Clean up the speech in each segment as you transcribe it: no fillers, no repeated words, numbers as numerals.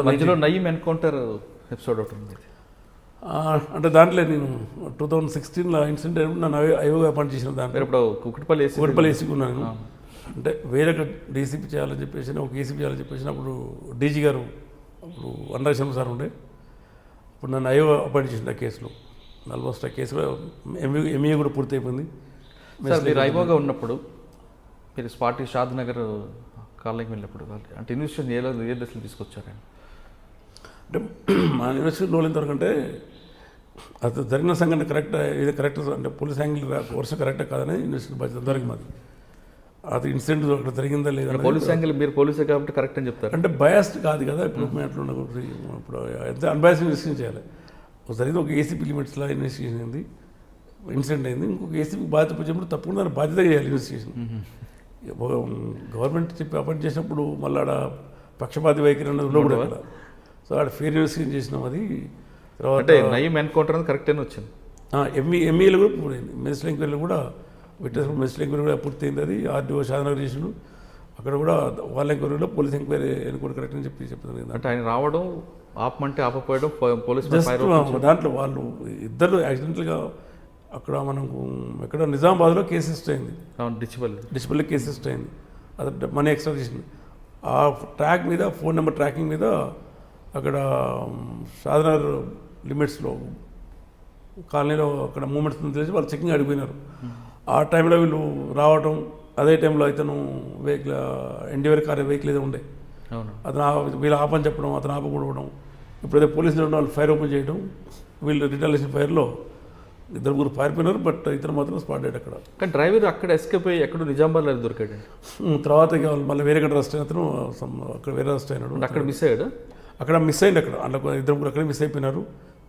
మధ్యలో Nayeem encounter episode ఒకటి ఉంది. అంటే దాంట్లో నేను 2016లో ఇన్సిడెంట్ నన్ను ఐఓగా పనిచేసిన దాంట్లో ఇప్పుడు కుకట్పల్లి వేసుకున్నాను. అంటే వేరే డీసీపీ చేయాలని చెప్పేసి ఒక ఏసీపీ చేయాలని చెప్పేసి అప్పుడు డీజీ గారు అప్పుడు వనరాజశర్మ సార్ ఉండే, ఇప్పుడు నన్ను ఐఓగా అపాయింట్ చేసింది ఆ కేసులో. ఆల్మోస్ట్ ఆ కేసు ఎంఏ కూడా పూర్తి అయిపోయింది. మీరు ఐఓగా ఉన్నప్పుడు మీరు స్పాటి షాద్ నగర్ కాలనీకి వెళ్ళినప్పుడు అంటే ఇన్వెస్టిగేషన్ ఏ దశలు తీసుకొచ్చారండి? అంటే మా ఇన్వెస్టిగేషన్ రోల్ ఎంతవరకు అంటే అది జరిగిన సంఘటన కరెక్ట్ అంటే పోలీస్ యాంగిల్ వర్షం కరెక్టే కాదని ఇన్వెస్టిగేషన్ బాధ్యత అందరికీ మాది. అది ఇన్సిడెంట్ అక్కడ జరిగిందా లేదా పోలీస్ యాంగిల్, మీరు పోలీసే కాబట్టి కరెక్ట్ అని చెప్తారు. అంటే బయాస్డ్ కాదు కదా. ఇప్పుడు మేము అట్లా ఇప్పుడు ఎంత అన్బయాస్డ్ ఇన్వెస్టిగేషన్ చేయాలి. జరిగింది ఒక ఏసీపీ లిమిట్స్లో ఇన్వెస్టిగేషన్ అయింది, ఇన్సిడెంట్ అయింది. ఇంకొక ఏసీపీ బాధ్యత వచ్చినప్పుడు తప్పకుండా దాన్ని బాధ్యత చేయాలి ఇన్వెస్టిగేషన్. గవర్నమెంట్ చెప్పి అపాయింట్ చేసినప్పుడు మళ్ళీ ఆడ పక్షపాతి వైఖరి అన్నది ఉండకూడదు కదా. సో ఆడ ఫెయిర్ ఇన్వెస్టిగేషన్ చేసినాం. అది తర్వాత నయీం ఎన్కౌంటర్ అనేది కరెక్ట్ అని వచ్చింది. ఎంఈఏలు కూడా పూర్తయింది. మెజిస్ట్రేట్ ఎంక్వైరీలు కూడా విట్నెస్ మెజిస్ట్రేట్ ఎంక్వైరీ కూడా పూర్తయింది. అది ఆర్డీఓ షాదనగర్ చేసిండు. అక్కడ కూడా వాళ్ళ ఎంక్వైరీలో పోలీస్ ఎంక్వైరీ కూడా కరెక్ట్ అని చెప్తాను. అంటే ఆయన రావడం ఆపమంటే ఆపపోయడం పోలీస్ దాంట్లో వాళ్ళు ఇద్దరు యాక్సిడెంటల్గా అక్కడ మనకు ఎక్కడ నిజామాబాద్లో కేసు హిస్టర్ అయింది, డిస్పల్లి కేసు హిస్టర్ అయింది. అది మనీ ఎక్స్ట్రాక్షన్ ఆ ట్రాక్ మీద ఫోన్ నెంబర్ ట్రాకింగ్ మీద అక్కడ షాదనగర్ లిమిట్స్లో కాలనీలో అక్కడ మూమెంట్స్ తెలిసి వాళ్ళు చెకింగ్ అడిగిపోయినారు. ఆ టైంలో వీళ్ళు రావటం, అదే టైంలో అతను వెహికల్ ఎన్డీఆర్ కార్ వెహికల్ ఏదో ఉండే, అతను వీళ్ళు ఆపని చెప్పడం, అతను ఆపకూడవడం. ఇప్పుడైతే పోలీసులు వాళ్ళు ఫైర్ ఓపెన్ చేయడం, వీళ్ళు రిటాలియేషన్ ఫైర్లో ఇద్దరు ముగ్గురు పారిపోయినారు. బట్ ఇతను మాత్రం స్పాట్ డెడ్ అక్కడ. కానీ డ్రైవర్ అక్కడ ఎస్కేప్ అయ్యి ఎక్కడ నిజామాబాద్లో దొరికాడు. తర్వాత ఇక మళ్ళీ వేరే కట్ట అరెస్ట్ అయిన అతను అక్కడ వేరే అరెస్ట్ అయినాడు. అక్కడ మిస్ అయ్యాడు. అక్కడ మిస్ అయింది. అక్కడ అందులో ఇద్దరు ముగ్గురు అక్కడే మిస్ అయిపోయినారు.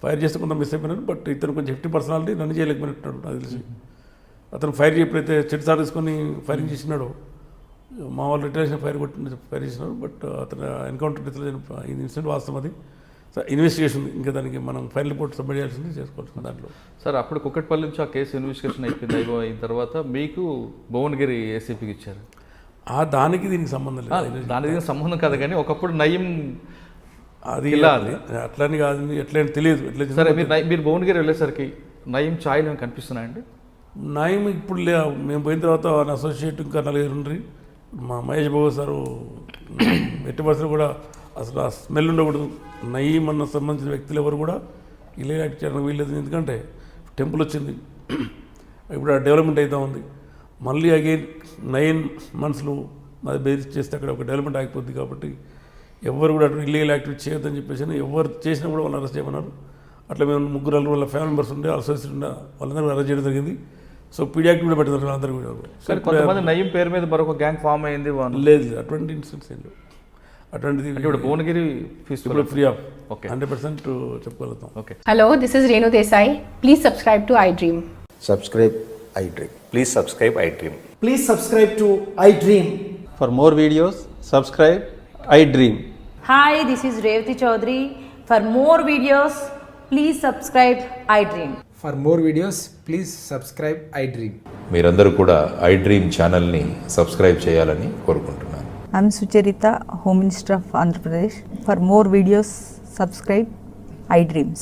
ఫైర్ చేస్తే కొంత మిస్ అయిపోయినారు. బట్ ఇతను కొంచెం హెఫ్టీ పర్సనాలిటీ, రన్ చేయలేకపోయినట్టు నాకు తెలిసి. అతను ఫైర్ ఎప్పుడైతే చెట్టు సార్ తీసుకొని ఫైరింగ్ చేసినాడో మా వాళ్ళు రిటైలేషన్ ఫైర్ చేసినారు. బట్ అతను ఎన్కౌంటర్ ఈ ఇన్సిడెంట్ వాస్తవం. అది ఇన్వెస్టిగేషన్ ఇంకా దానికి మనం ఫైనల్ రిపోర్ట్ సబ్మిట్ చేయాల్సింది చేసుకోవాల్సిన దాంట్లో. సార్ అప్పుడు కుక్కట్పల్లి నుంచి ఆ కేసు ఇన్వెస్టిగేషన్ అయిపోయింది. అయిన తర్వాత మీకు భువనగిరి ఏసీపీకి ఇచ్చారు. దానికి దీనికి సంబంధం లేదు. దానికి దీనికి సంబంధం కాదు, కానీ ఒకప్పుడు నయీం అది అట్లని కాదు, ఎట్లయినా తెలియదు. సరే, మీరు భువనగిరి వెళ్ళేసరికి నయీం ఛాయలు ఏమి కనిపిస్తున్నాయండి? నయీం ఇప్పుడు మేము పోయిన తర్వాత అసోసియేట్ ఇంకా 4 ఉండ్రి. మా మహేష్ బాబు సారు ఎట్టి పరిస్థితులు కూడా అసలు ఆ స్మెల్ ఉండకూడదు. నయీం అన్న సంబంధించిన వ్యక్తులు ఎవరు కూడా ఇలా యాక్ట్ చేయడానికి వీల్లేదు. ఎందుకంటే టెంపుల్ వచ్చింది, ఇప్పుడు ఆ డెవలప్మెంట్ అవుతూ ఉంది. మళ్ళీ అగైన్ 9 monthsలో అది బేస్ చేస్తే అక్కడ ఒక డెవలప్మెంట్ ఆగిపోద్ది. కాబట్టి ఎవరు కూడా అటు ఇల్లీగల్ యాక్టివిటీ చేయొద్దని చెప్పేసి ఎవరు చేసినా కూడా వాళ్ళని అరెస్ట్ చేయమన్నారు. అట్లా మేము 3 వాళ్ళ ఫ్యామిలీ మెంబర్స్ ఉండే, అసోసియేట్ ఉండే, వాళ్ళందరూ అరెస్ట్ చేయడం జరిగింది. సో పీడియాక్టివ్ కూడా పెట్టారు అందరూ కూడా. కొంతమంది నయీం పేరు మీద మరొక గ్యాంగ్ ఫామ్ అయింది. లేదు, అటువంటి ఇన్సిడెంట్స్ ఏం లేవు. అటువంటిది ఇప్పుడు భువనగిరి ఇప్పుడు ఫ్రీ ఆఫ్ 100% చెప్పగలుగుతాం. Okay. Hello, this is Renu Desai. Please subscribe to iDream. Subscribe iDream. Please subscribe iDream. Please subscribe to iDream. For more videos, subscribe iDream. Hi, this is Revati Chaudhary. For more videos, please subscribe iDream. For more videos, please subscribe iDream. మీరందరూ కూడా iDream ఛానల్ని subscribe చేయాలని కోరుకుంటున్నాను. I'm Sucharita, Home Minister of Andhra Pradesh. For more videos, subscribe iDreams.